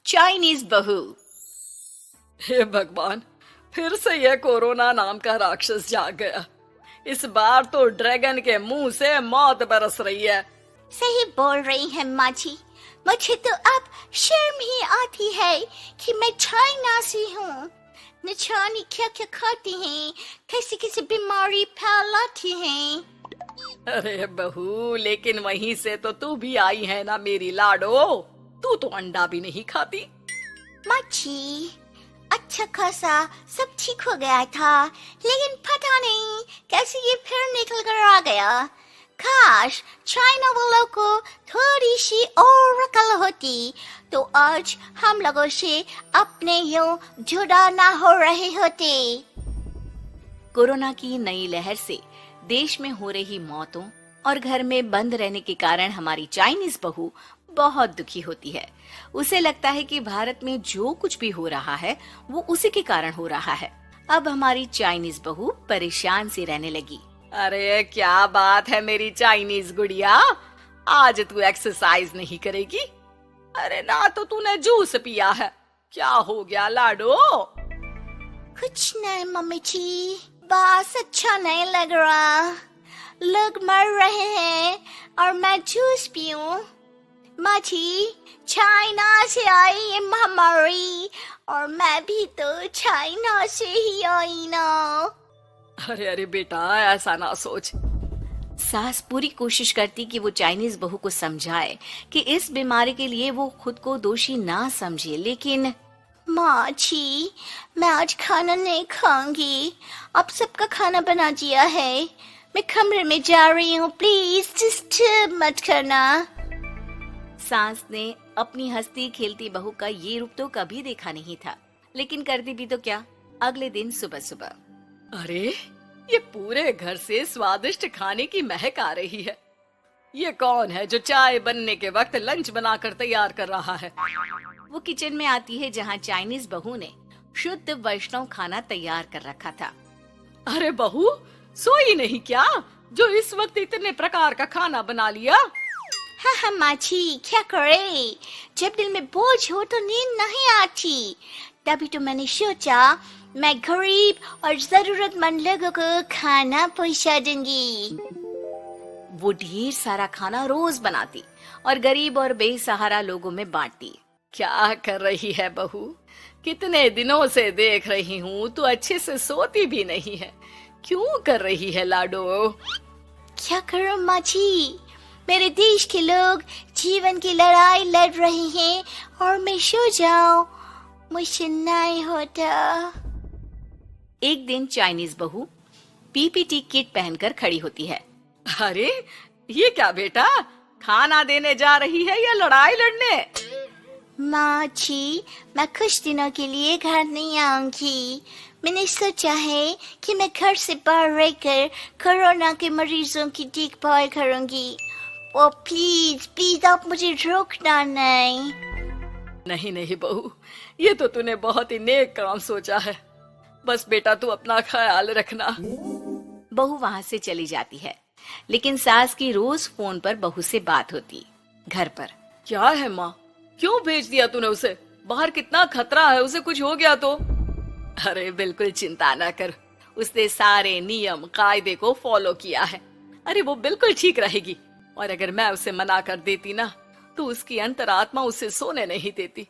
Chinese बहू। हे भगवान, फिर से यह कोरोना नाम का राक्षस जाग गया। इस बार तो ड्रैगन के मुंह से मौत बरस रही है। सही बोल रही है माँ जी। मुझे तो अब शर्म ही आती है कि मैं चाइना से हूँ। न जाने क्या क्या खाती हैं, कैसी कैसी बीमारी फैलाती हैं। अरे बहू, लेकिन वहीं से तो तू भी आई है ना मेरी लाडो। तू तो अंडा भी नहीं खाती। माँ जी, अच्छा खासा सब ठीक हो गया था, लेकिन पता नहीं कैसे ये फिर निकल कर आ गया। काश चाइना वालों को थोड़ी सी और अकल होती तो आज हम लोगों से अपने यूं जुदा ना हो रहे होते। कोरोना की नई लहर से देश में हो रही मौतों और घर में बंद रहने के कारण हमारी चाइनीज बहू बहुत दुखी होती है। उसे लगता है कि भारत में जो कुछ भी हो रहा है वो उसी के कारण हो रहा है। अब हमारी चाइनीज बहू परेशान सी रहने लगी। अरे क्या बात है मेरी चाइनीज गुड़िया, आज तू एक्सरसाइज नहीं करेगी? अरे ना तो तूने जूस पिया है। क्या हो गया लाडो? कुछ नहीं मम्मी जी, बस अच्छा नहीं लग रहा। लोग मर रहे हैं और मैं जूस पीऊं। माँ जी, चाइना से आई ये महामारी और मैं भी तो चाइना से ही आई ना। अरे अरे बेटा, ऐसा ना सोच। सास पूरी कोशिश करती कि वो चाइनीज बहू को समझाए कि इस बीमारी के लिए वो खुद को दोषी ना समझे, लेकिन माँ जी, मैं आज खाना नहीं खाऊंगी। अब सबका खाना बना दिया है। मैं कमरे में जा रही हूँ, प्लीज डिस्टर्ब मत करना। सास ने अपनी हंसती खेलती बहू का ये रूप तो कभी देखा नहीं था, लेकिन करती भी तो क्या। अगले दिन सुबह सुबह, अरे ये पूरे घर से स्वादिष्ट खाने की महक आ रही है। ये कौन है जो चाय बनने के वक्त लंच बनाकर तैयार कर रहा है? वो किचन में आती है जहाँ चाइनीज बहू ने शुद्ध वैष्णव खाना तैयार कर रखा था। अरे बहू, सोई नहीं क्या जो इस वक्त इतने प्रकार का खाना बना लिया? हाँ हाँ माँ जी, क्या करे, जब दिल में बोझ हो तो नींद नहीं आती। तभी तो मैंने सोचा मैं गरीब और जरूरतमंद लोगों को खाना पहुंचा दूंगी। वो ढेर सारा खाना रोज बनाती और गरीब और बेसहारा लोगों में बांटती। क्या कर रही है बहू? कितने दिनों से देख रही हूँ तू अच्छे से सोती भी नहीं है। क्यों कर रही है लाडो? क्या करूं माँ जी, मेरे देश के लोग जीवन की लड़ाई लड़ रहे हैं और मैं सो जाऊं, मुझसे नहीं होता। एक दिन चाइनीज बहू पीपीटी किट पहनकर खड़ी होती है। अरे ये क्या बेटा, खाना देने जा रही है या लड़ाई लड़ने? माँ जी, मैं कुछ दिनों के लिए घर नहीं आऊंगी। मैंने सोचा है कि मैं घर से बाहर रहकर कोरोना के मरीजों की देखभाल करूंगी। ओ प्लीज प्लीज आप मुझे रोकना नहीं। नहीं नहीं बहू, ये तो तूने बहुत ही नेक काम सोचा है। बस बेटा तू अपना ख्याल रखना। बहू वहाँ से चली जाती है, लेकिन सास की रोज फोन पर बहू से बात होती। घर पर क्या है माँ, क्यों भेज दिया तूने उसे? बाहर कितना खतरा है, उसे कुछ हो गया तो? अरे बिल्कुल चिंता ना कर, उसने सारे नियम कायदे को फॉलो किया है। अरे वो बिल्कुल ठीक रहेगी। और अगर मैं उसे मना कर देती ना तो उसकी अंतरात्मा उसे सोने नहीं देती।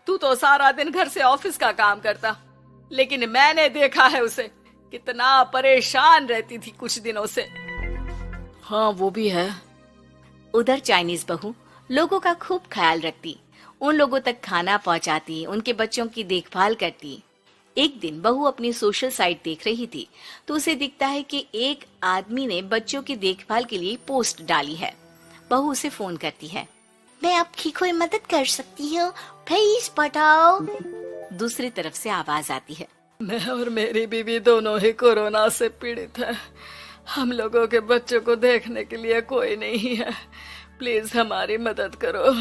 तू तो सारा दिन घर से ऑफिस का काम करता, लेकिन मैंने देखा है उसे कितना परेशान रहती थी कुछ दिनों से। हाँ वो भी है। उधर चाइनीज बहू लोगों का खूब ख्याल रखती, उन लोगों तक खाना पहुंचाती, उनके बच्चों की देखभाल करती। एक दिन बहू अपनी सोशल साइट देख रही थी तो उसे दिखता है कि एक आदमी ने बच्चों की देखभाल के लिए पोस्ट डाली है। बहू उसे फोन करती है। मैं आपकी कोई मदद कर सकती हूँ, प्लीज बताओ। दूसरी तरफ से आवाज आती है। मैं और मेरी बीवी दोनों ही कोरोना से पीड़ित हैं। हम लोगों के बच्चों को देखने के लिए कोई नहीं है। प्लीज हमारी मदद करो।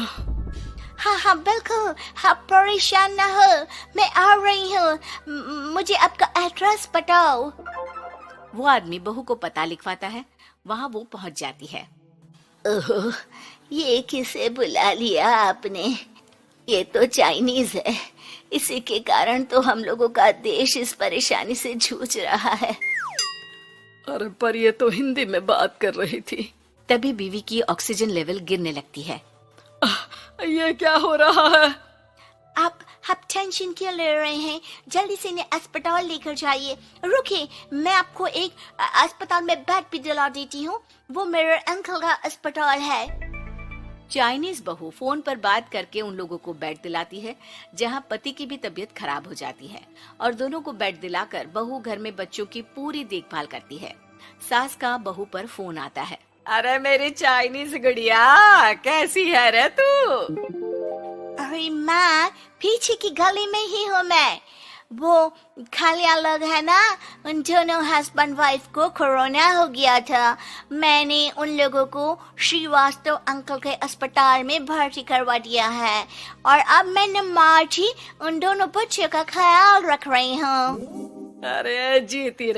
हाँ हाँ बिल्कुल, आप परेशान ना हो, मैं आ रही हूँ। मुझे आपका एड्रेस बताओ। वो आदमी बहू को पता लिखवाता है। वहाँ वो पहुँच जाती है। ओह, ये किसे बुला लिया आपने? ये तो चाइनीज है, इसी के कारण तो हम लोगों का देश इस परेशानी से जूझ रहा है। अरे पर ये तो हिंदी में बात कर रही थी। तभी बीवी की ऑक्सीजन लेवल गिरने लगती है। ये क्या हो रहा है? आप टेंशन क्यों ले रहे हैं? जल्दी से इन्हें अस्पताल लेकर जाइए। रुकिए, मैं आपको एक अस्पताल में बेड भी दिला देती हूँ। वो मेरे अंकल का अस्पताल है। चाइनीज बहू फोन पर बात करके उन लोगों को बेड दिलाती है, जहाँ पति की भी तबीयत खराब हो जाती है और दोनों को बेड दिलाकर बहू घर में बच्चों की पूरी देखभाल करती है। सास का बहू पर फोन आता है। अरे मेरी चाइनीज गुड़िया, कैसी है रे तू? अरे माँ, पीछे की गली में ही हूँ मैं। वो खालिया लोग है ना, उन दोनों हस्बैंड वाइफ को कोरोना हो गया था। मैंने उन लोगों को श्रीवास्तव अंकल के अस्पताल में भर्ती करवा दिया है और अब मैं मार्ची उन दोनों बच्चों का ख्याल रख रही हूँ। अरे जीती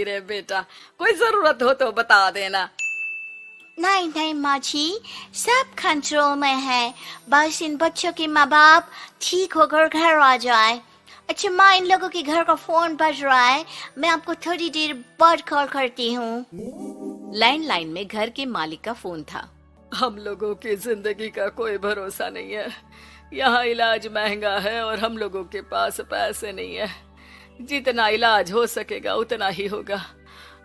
रे बेटा, कोई जरूरत हो तो बता देना। नहीं नहीं माँ जी, सब कंट्रोल में है। बस इन बच्चों के माँ बाप ठीक होकर घर आ जाए। अच्छा माँ, इन लोगों के घर का फोन बज रहा है, मैं आपको थोड़ी देर बाद कॉल करती हूँ। लैंडलाइन में घर के मालिक का फोन था। हम लोगों की जिंदगी का कोई भरोसा नहीं है। यहाँ इलाज महंगा है और हम लोगों के पास पैसे नहीं है। जितना इलाज हो सकेगा उतना ही होगा।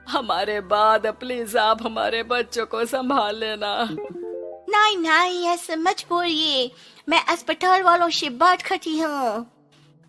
हमारे बाद प्लीज आप हमारे बच्चों को संभाल लेना। नहीं नहीं, ऐसे मत बोलिए, मैं अस्पताल वालों से बात करती हूँ।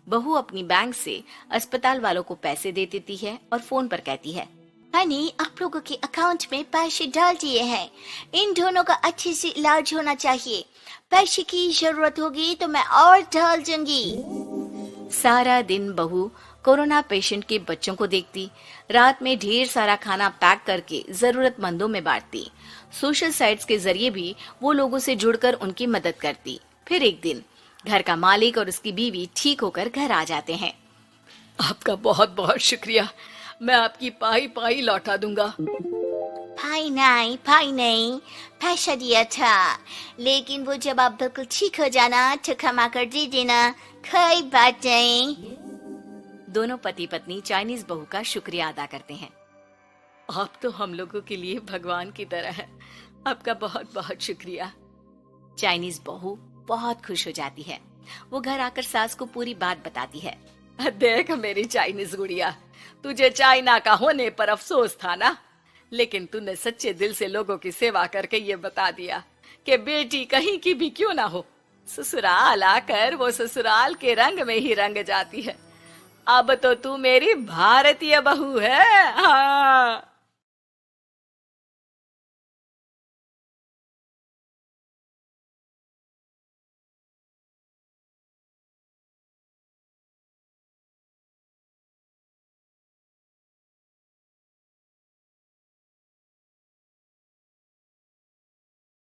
बहू अपनी बैंक से अस्पताल वालों को पैसे दे देती है और फोन पर कहती है, हनी आप लोगों के अकाउंट में पैसे डाल दिए हैं। इन दोनों का अच्छे से इलाज होना चाहिए। पैसे की जरूरत होगी तो मैं और डाल दूंगी। सारा दिन बहू कोरोना पेशेंट के बच्चों को देखती, रात में ढेर सारा खाना पैक करके जरूरतमंदों में बांटती। सोशल साइट्स के जरिए भी वो लोगों से जुड़कर उनकी मदद करती। फिर एक दिन घर का मालिक और उसकी बीवी ठीक होकर घर आ जाते हैं। आपका बहुत बहुत शुक्रिया, मैं आपकी पाई पाई लौटा दूंगा। भाई नहीं, पैसा दिया था, लेकिन वो जब आप बिल्कुल ठीक हो जाना तो क्षमा कर दे देना, कोई बात नहीं। दोनों पति पत्नी चाइनीज बहू का शुक्रिया अदा करते हैं। आप तो हम लोगों के लिए भगवान की तरह है, आपका बहुत बहुत शुक्रिया। चाइनीज बहू बहुत खुश हो जाती है। वो घर आकर सास को पूरी बात बताती है। देख मेरी चाइनीज गुड़िया, तुझे चाइना का होने पर अफसोस था ना, लेकिन तूने सच्चे दिल से लोगों की सेवा करके ये बता दिया कि बेटी कहीं की भी क्यों ना हो, ससुराल आकर वो ससुराल के रंग में ही रंग जाती है। अब तो तू मेरी भारतीय बहू है। हाँ।